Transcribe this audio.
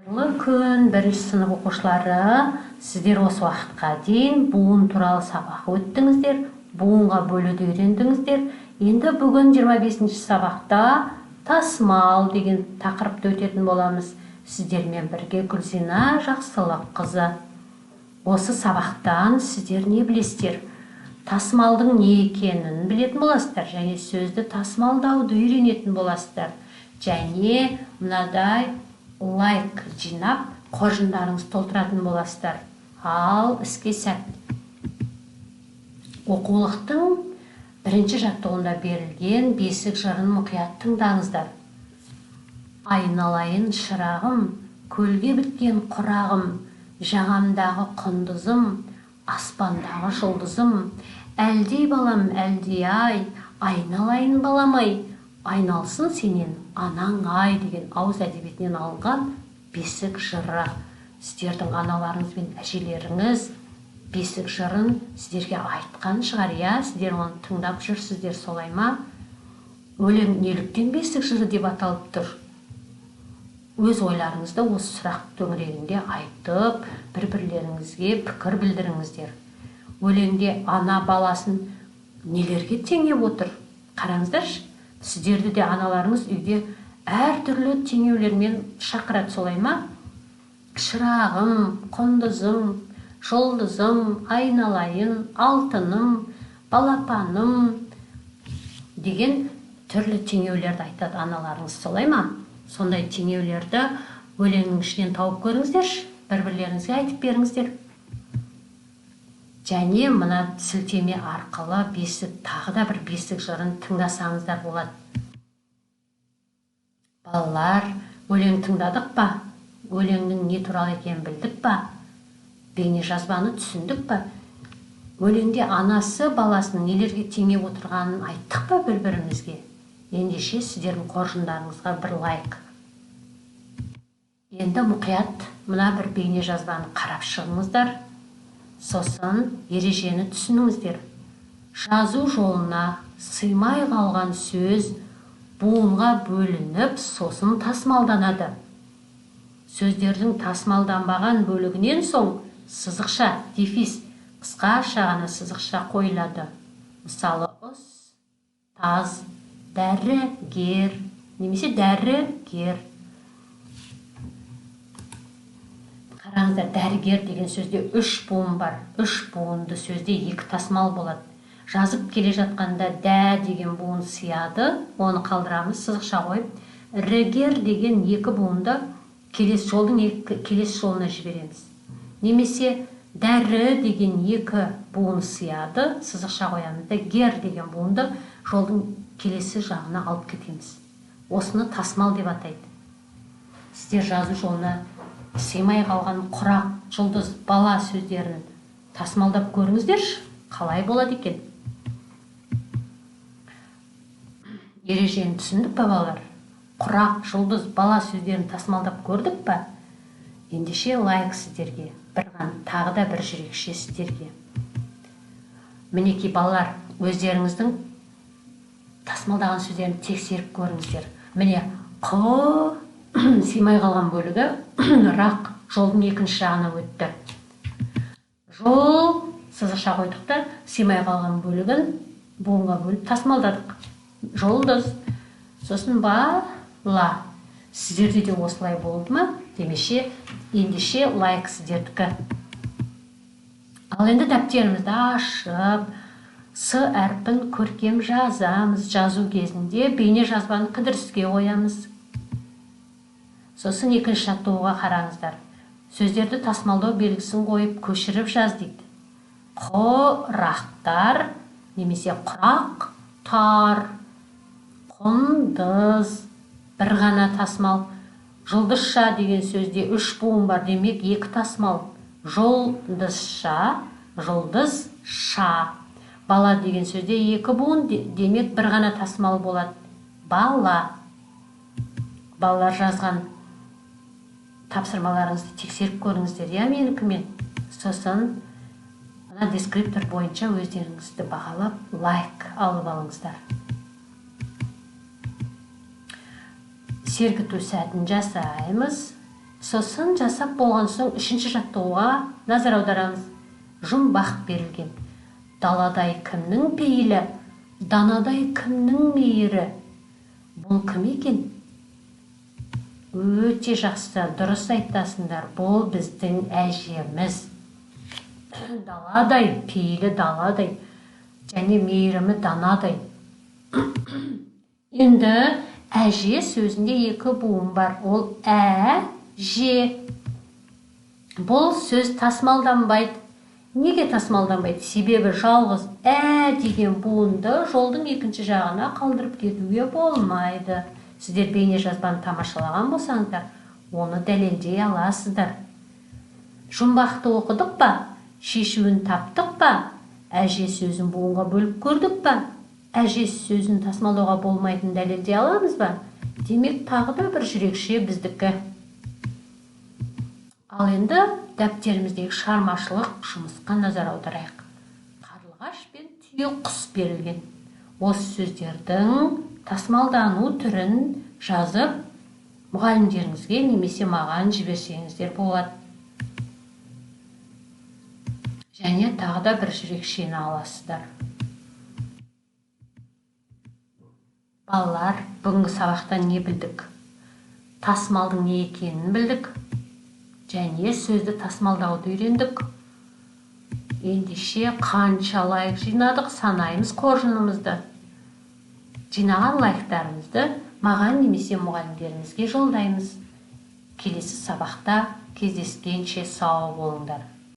Күн бірінші сынып оқушылары, сіздер осы уақытқа дейін буын туралы сабақ өттіңіздер, буынға бөлуді үйрендіңіздер. Енді бүгін 25-ші сабақта тасмал деген тақырыпты өтетін боламыз. Сіздермен бірге Гүлзина Жақсылыққызы. Осы сабақтан сіздер не білесіздер? Тасмалдың не екенін білетін боласыздар, және сөзді тасмалдауды үйренетін боласыздар. Және мынадай лайк жинап, қоржындарыңыз толтыратын боласыздар. Ал іске сәт. Оқулықтың бірінші жаттығуында берілген бесік жырын мұқият тыңдаңыздар. Айналайын шырағым, көлге біткен құрағым, жағамдағы құндызым, аспандағы жұлдызым, әлдей балам, әлдей ай, айналайын баламай, айналсын сенен анаң ай деген ауыз әдебиетінен алынған бесік жыры. Сіздердің аналарыңыз бен әжелеріңіз бесік жырын сіздерге айтқан шығар, сіздер оны тыңдап жүрсіздер, солай ма? Өлең неліктен бесік жыры деп аталып тұр? Өз ойларыңызды осы сұрақ төңірегінде айтып, бір-бірлеріңізге пікір білдіріңіздер. Өлеңде ана баласын нелерге теңеп отыр? Қараңыздаршы. Сіздерді де аналарыңыз үйде әртүрлі теңеулермен шақырады, солай ма? Шырағым, құндызым, жұлдызым, айналайын, алтыным, балапаным деген түрлі теңеулерді айтады аналарыңыз, солай ма? Сондай теңеулерді өлеңнің ішінен тауып көріңіздерші, бір-бірлеріңізге айтып беріңіздер. Және мына сілтеме арқылы тағы да бір бесік жырын тыңдасаңыздар болады. Балалар, өлең тыңдадық па? Өлеңнің не туралы екенін білдік па? Бейне жазбаны түсіндік па? Өлеңде анасы баласының нелерге теңеп отырғанын айттық па бір-бірімізге? Ендеше сіздердің қоржындарыңызға бір лайк. Енді мұқият мына бір бейне жазбаны қарап шығыңыздар. Сосын ережені түсініңіздер. Жазу жолына сыймай қалған сөз буынға бөлініп, сосын тасмалданады. Сөздердің тасмалданбаған бөлігінен соң сызықша, дефис, қысқаша ғана сызықша қойылады. Мысалы, ұс, таз, дәрігер, немесе дәрігер. Қараңыздар, дәрігер деген сөзде 3 буын бар. 3 буынды сөзде 2 тасмал болады. Жазып келе жатқанда дә деген буын сияды, оны қалдырамыз, сызықша қойып. Рігер деген 2 буынды келесі жолына жібереміз. Немесе дәрі деген 2 буын сияды, сызықша қоямыз. Гер деген буынды жолдың келесі жағына алып кетеміз. Осыны тасмал деп атайды. Сіздер жазу жолына сыймай қалған құрақ, жұлдыз, бала сөздерін тасмалдап көріңіздерші, қалай болады екен? Ережені түсіндік па, балалар? Құрақ, жұлдыз, бала сөздерін тасмалдап көрдік па? Ендеше лайк сіздерге, тағы да бір жүрекше сіздерге. Мінеки балалар, өздеріңіздің тасмалдаған сөздерін тексеріп көріңіздер. Міне, сыймай қалған бөлігі рақ, жолдың екінші жағына өтті. Жол, сызықша қойдық та, сыймай қалған бөлігін буынға бөліп тасмалдадық. Жұлдыз, сосын бала. Сіздерде де осылай болды ма? Демеше, ендеше лайк сіздердікі. Ал енді дәптерімізді ашып, с әрпін көркем жазамыз. Жазу кезінде бейне жазбаны кідіріске қоямыз. Сосын екінші жаттығуға қараңыздар. Сөздерді тасмалдау белгісін қойып көшіріп жаз дейді. Құрақтар, немесе құрақтар, құндыз, бір ғана тасмал. Жұлдызша деген сөзде 3 буын бар, демек 2 тасмал. Жұлдызша, жұлдызша. Бала деген сөзде 2 буын, демек бір ғана тасмал болады. Бала. Балалар жазған тапсырмаларыңызды тексеріп көріңіздер, менікімен. Сосын дескриптор бойынша өздеріңізді бағалап лайк алып алыңыздар. сергіту сәтін жасаймыз. Сосын жасап болған соң үшінші жаттығуға назар аударамыз. Жұмбақ берілген. Даладай кімнің пейілі, данадай кімнің мейірі. Бұл кім екен? Өте жақсы, дұрыс айтасыңдар. Бұл біздің әжеміз. Даладай, пейілі даладай, және мейірімі данадай. Енді әже сөзінде екі буын бар. Ол әже. Бұл сөз тасмалданбайды. Неге тасмалданбайды? Себебі жалғыз деген буынды жолдың екінші жағына қалдырып кетуге болмайды. Сіздер бейне жазбаны тамашалаған болсаңыздар, оны дәлелдей аласыздар. Жұмбақты оқыдық па? Шешуін таптық па? Әже сөзін буынға бөліп көрдік па? Әже сөзін тасмалдауға болмайтын дәлелдей аламыз ба? Демек, тағы да бір жүрекше біздікі. Ал енді дәптеріміздегі шығармашылық жұмысқа назар аударайық. Қарлығаш пен түйе құс берілген. Осы сөздердің тасмалдану түрін жазып, мұғалімдеріңізге немесе маған жіберсеңіздер болады. Және тағы да бір жүрекшені аласыздар. Балалар, бүгінгі сабақта не білдік? Тасмалдың не екенін білдік. Және сөзді тасмалдауды үйрендік. Ендеше қанша лайк жинадық, санаймыз қоржынымызды. Жинаған лайктарымызды маған немесе мұғалімдеріңізге жолдаймыз. Келесі сабақта кездескенше сау болыңдар.